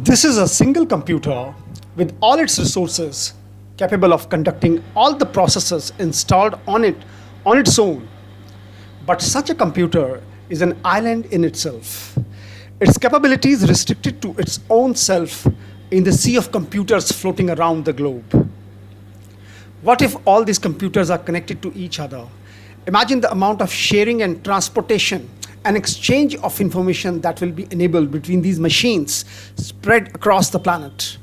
This is a single computer with all its resources capable of conducting all the processes installed on it on its own. But such a computer is an island in itself. Its capabilities restricted to its own self in the sea of computers floating around the globe. What if all these computers are connected to each other? Imagine the amount of sharing and transportation and exchange of information that will be enabled between these machines spread across the planet.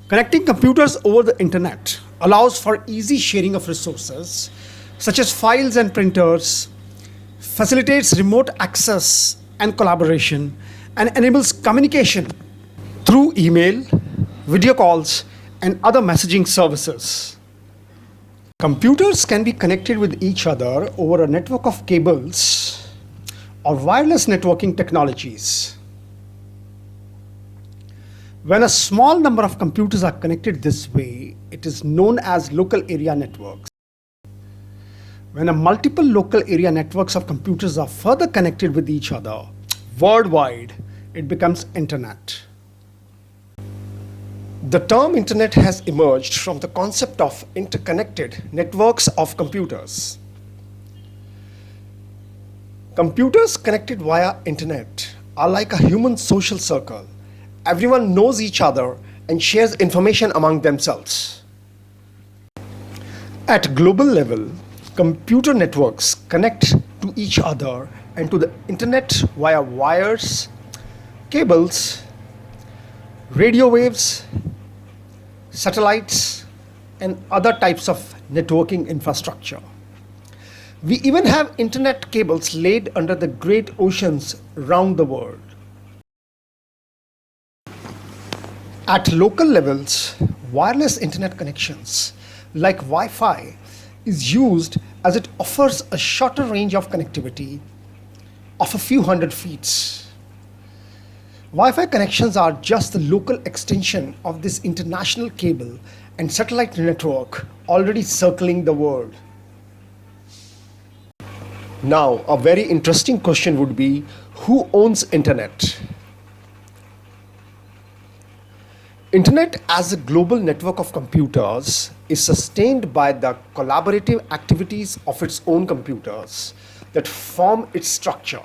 Connecting computers over the internet allows for easy sharing of resources such as files and printers, facilitates remote access and collaboration, and enables communication through email, video calls, and other messaging services. Computers can be connected with each other over a network of cables or wireless networking technologies. When a small number of computers are connected this way, it is known as local area networks. When a multiple local area networks of computers are further connected with each other worldwide, it becomes internet. The term internet has emerged from the concept of interconnected networks of computers. Computers connected via internet are like a human social circle. Everyone knows each other and shares information among themselves. At global level, computer networks connect to each other and to the internet via wires, cables, radio waves, satellites, and other types of networking infrastructure. We even have internet cables laid under the great oceans around the world. At local levels, wireless internet connections like Wi-Fi is used as it offers a shorter range of connectivity of a few hundred feet. Wi-Fi connections are just the local extension of this international cable and satellite network already circling the world. Now, a very interesting question would be, who owns internet? Internet as a global network of computers is sustained by the collaborative activities of its own computers that form its structure.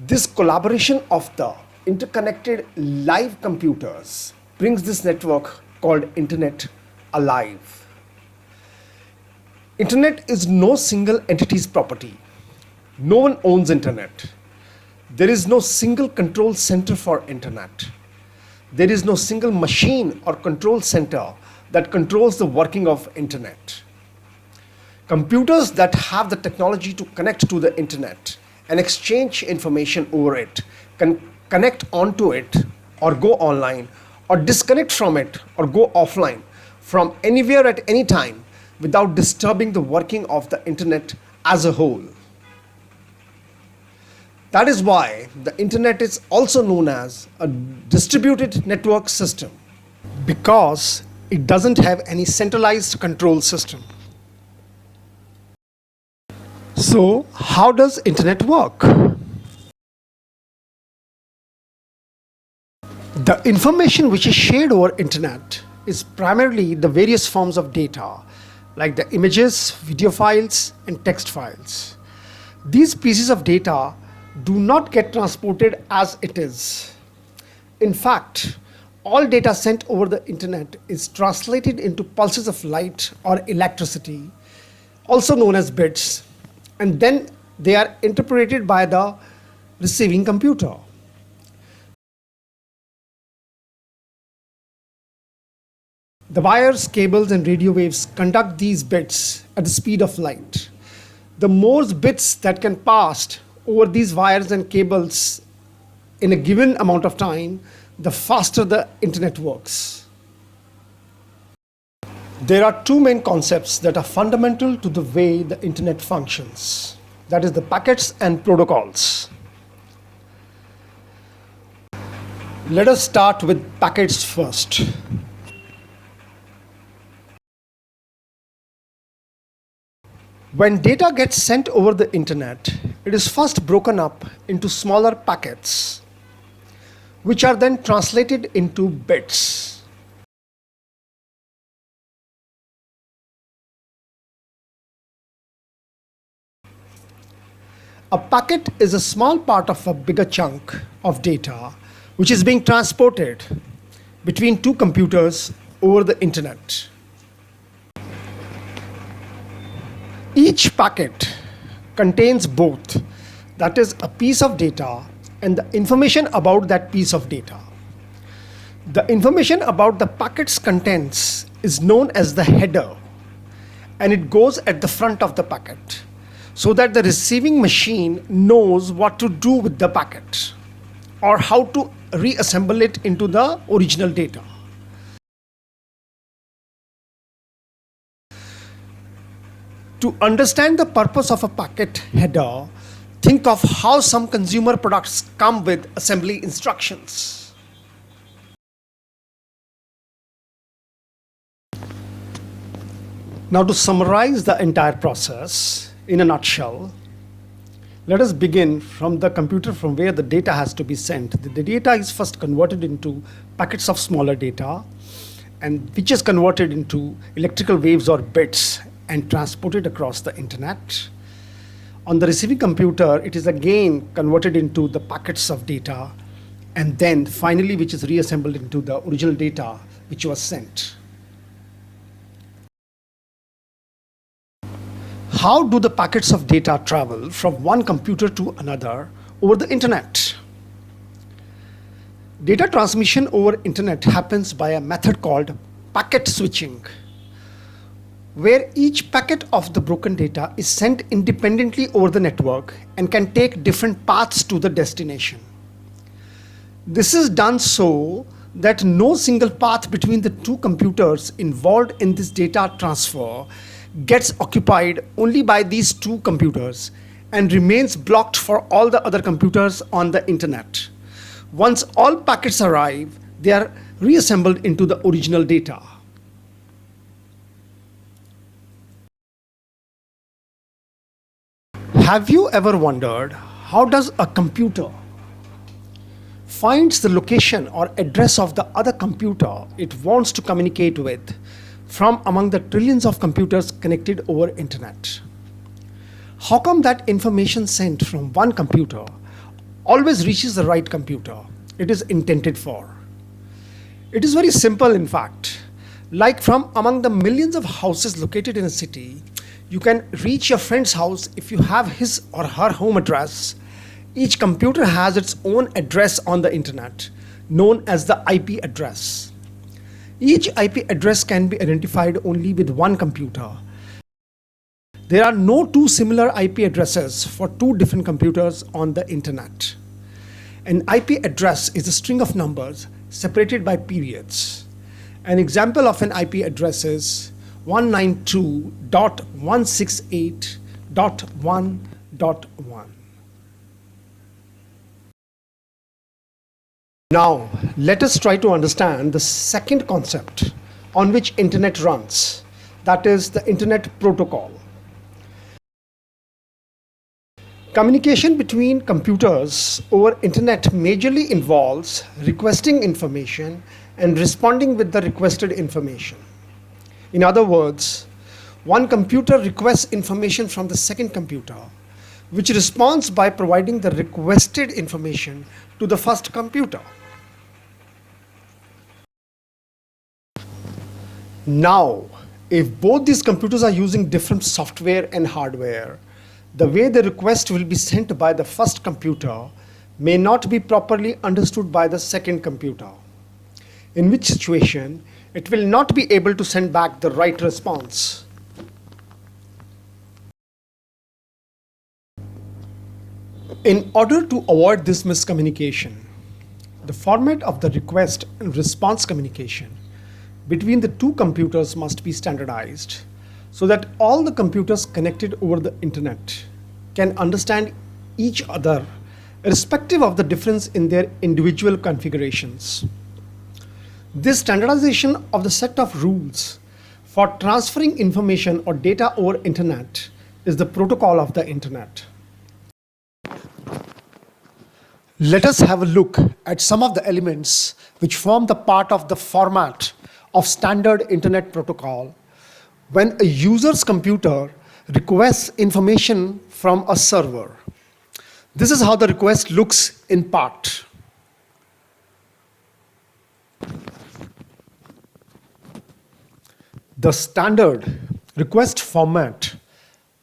This collaboration of the interconnected live computers brings this network called Internet alive. Internet is no single entity's property. No one owns Internet. There is no single control center for Internet. There is no single machine or control center that controls the working of Internet. Computers that have the technology to connect to the Internet and exchange information over it can connect onto it or go online or disconnect from it or go offline from anywhere at any time without disturbing the working of the Internet as a whole. That is why the Internet is also known as a distributed network system, because it doesn't have any centralized control system. So, how does Internet work? The information which is shared over Internet is primarily the various forms of data, like the images, video files, and text files. These pieces of data do not get transported as it is. In fact, all data sent over the Internet is translated into pulses of light or electricity, also known as bits, and then they are interpreted by the receiving computer. The wires, cables, and radio waves conduct these bits at the speed of light. The more bits that can pass over these wires and cables in a given amount of time, the faster the Internet works. There are two main concepts that are fundamental to the way the Internet functions. That is the packets and protocols. Let us start with packets first. When data gets sent over the Internet, it is first broken up into smaller packets. which are then translated into bits. A packet is a small part of a bigger chunk of data which is being transported between two computers over the internet. Each packet contains both, that is, a piece of data and the information about that piece of data. The information about the packet's contents is known as the header, and it goes at the front of the packet so that the receiving machine knows what to do with the packet or how to reassemble it into the original data. To understand the purpose of a packet header, think of how some consumer products come with assembly instructions. Now, to summarize the entire process in a nutshell, let us begin from the computer from where the data has to be sent. The data is first converted into packets of smaller data, and which is converted into electrical waves or bits and transported across the internet. On the receiving computer, it is again converted into the packets of data, and then finally which is reassembled into the original data which was sent. How do the packets of data travel from one computer to another over the internet? Data transmission over internet happens by a method called packet switching, where each packet of the broken data is sent independently over the network and can take different paths to the destination. This is done so that no single path between the two computers involved in this data transfer gets occupied only by these two computers and remains blocked for all the other computers on the internet. Once all packets arrive, they are reassembled into the original data. Have you ever wondered how does a computer finds the location or address of the other computer it wants to communicate with from among the trillions of computers connected over internet? How come that information sent from one computer always reaches the right computer it is intended for? It is very simple, in fact. Like from among the millions of houses located in a city, you can reach your friend's house if you have his or her home address. Each computer has its own address on the internet, known as the IP address. Each IP address can be identified only with one computer. There are no two similar IP addresses for two different computers on the internet. An IP address is a string of numbers separated by periods. An example of an IP address is 192.168.1.1. Now, let us try to understand the second concept on which internet runs, that is the internet protocol. Communication between computers over internet majorly involves requesting information and responding with the requested information. In other words, one computer requests information from the second computer, which responds by providing the requested information to the first computer. Now, if both these computers are using different software and hardware, the way the request will be sent by the first computer may not be properly understood by the second computer, in which situation it will not be able to send back the right response. In order to avoid this miscommunication, the format of the request and response communication between the two computers must be standardized so that all the computers connected over the internet can understand each other irrespective of the difference in their individual configurations. This standardization of the set of rules for transferring information or data over internet is the protocol of the internet. Let us have a look at some of the elements which form the part of the format of standard internet protocol when a user's computer requests information from a server. This is how the request looks in part. The standard request format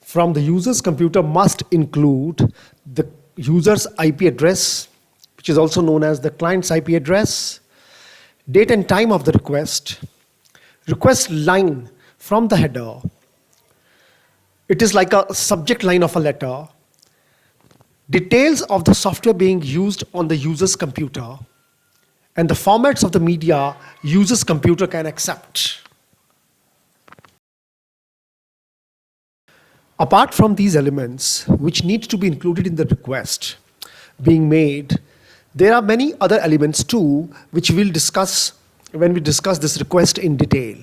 from the user's computer must include the user's IP address, which is also known as the client's IP address, date and time of the request line from the header. It is like a subject line of a letter, details of the software being used on the user's computer, and the formats of the media user's computer can accept. Apart from these elements, which need to be included in the request being made, there are many other elements too, which we'll discuss when we discuss this request in detail.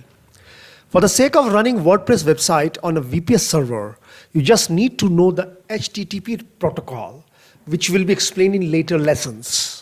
For the sake of running WordPress website on a VPS server, you just need to know the HTTP protocol, which will be explained in later lessons.